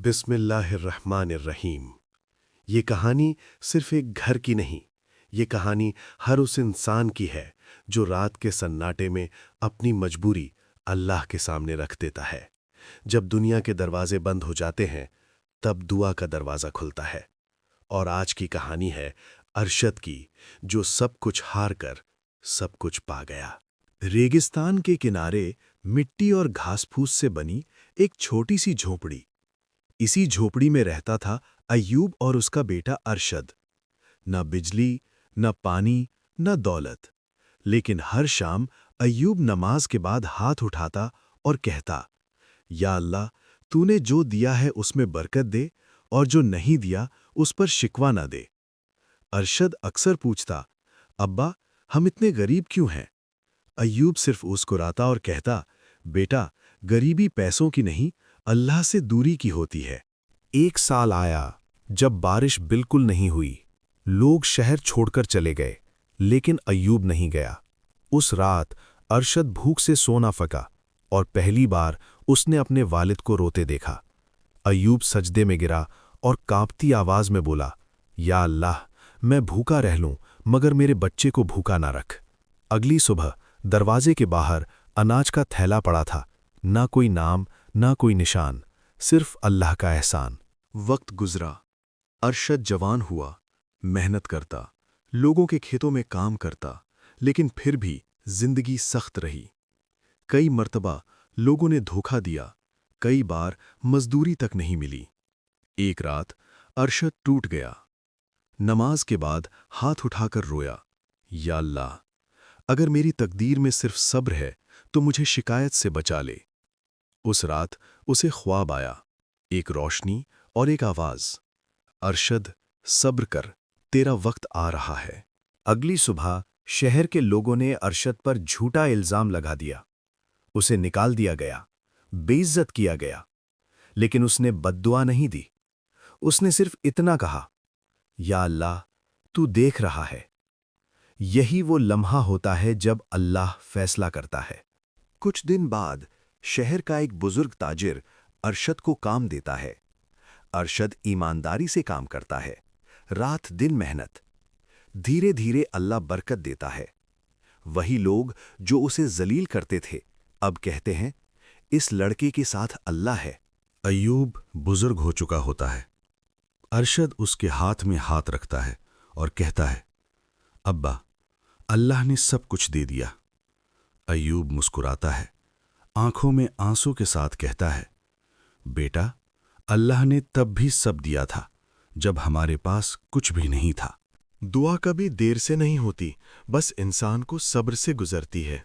बिस्मिल्लाहिर्रहमानिर्रहीम। ये कहानी सिर्फ एक घर की नहीं, ये कहानी हर उस इंसान की है जो रात के सन्नाटे में अपनी मजबूरी अल्लाह के सामने रख देता है। जब दुनिया के दरवाजे बंद हो जाते हैं, तब दुआ का दरवाज़ा खुलता है। और आज की कहानी है अरशद की, जो सब कुछ हार कर सब कुछ पा गया। रेगिस्तान के किनारे मिट्टी और घास फूस से बनी एक छोटी सी झोपड़ी। इसी झोपड़ी में रहता था अय्यूब और उसका बेटा अरशद। न बिजली, न पानी, न दौलत, लेकिन हर शाम अय्यूब नमाज के बाद हाथ उठाता और कहता, या अल्लाह, तूने जो दिया है उसमें बरकत दे और जो नहीं दिया उस पर शिकवा न दे। अरशद अक्सर पूछता, अब्बा, हम इतने गरीब क्यों हैं? अय्यूब सिर्फ मुस्कुराता और कहता, बेटा, गरीबी पैसों की नहीं, अल्लाह से दूरी की होती है। एक साल आया जब बारिश बिल्कुल नहीं हुई। लोग शहर छोड़कर चले गए, लेकिन अय्यूब नहीं गया। उस रात अरशद भूख से सो ना सका और पहली बार उसने अपने वालिद को रोते देखा। अय्यूब सजदे में गिरा और कांपती आवाज में बोला, या अल्लाह, मैं भूखा रह लूं मगर मेरे बच्चे को भूखा ना रख। अगली सुबह दरवाजे के बाहर अनाज का थैला पड़ा था। ना कोई नाम, ना कोई निशान, सिर्फ अल्लाह का एहसान। वक्त गुजरा, अरशद जवान हुआ, मेहनत करता, लोगों के खेतों में काम करता, लेकिन फिर भी जिंदगी सख्त रही। कई मर्तबा लोगों ने धोखा दिया, कई बार मजदूरी तक नहीं मिली। एक रात अरशद टूट गया। नमाज के बाद हाथ उठाकर रोया, या अल्लाह, अगर मेरी तकदीर में सिर्फ सब्र है तो मुझे शिकायत से बचा ले। उस रात उसे ख्वाब आया, एक रोशनी और एक आवाज, अरशद, सब्र कर, तेरा वक्त आ रहा है। अगली सुबह शहर के लोगों ने अरशद पर झूठा इल्जाम लगा दिया। उसे निकाल दिया गया, बेइज्जत किया गया, लेकिन उसने बद्दुआ नहीं दी। उसने सिर्फ इतना कहा, या अल्लाह, तू देख रहा है। यही वो लम्हा होता है जब अल्लाह फैसला करता है। कुछ दिन बाद शहर का एक बुजुर्ग ताजिर अरशद को काम देता है। अरशद ईमानदारी से काम करता है, रात दिन मेहनत। धीरे धीरे अल्लाह बरकत देता है। वही लोग जो उसे जलील करते थे, अब कहते हैं, इस लड़के के साथ अल्लाह है। अय्यूब बुजुर्ग हो चुका होता है। अरशद उसके हाथ में हाथ रखता है और कहता है, अब्बा, अल्लाह ने सब कुछ दे दिया। अय्यूब मुस्कुराता है, आंखों में आंसू के साथ कहता है, बेटा, अल्लाह ने तब भी सब दिया था जब हमारे पास कुछ भी नहीं था। दुआ कभी देर से नहीं होती, बस इंसान को सब्र से गुजरती है।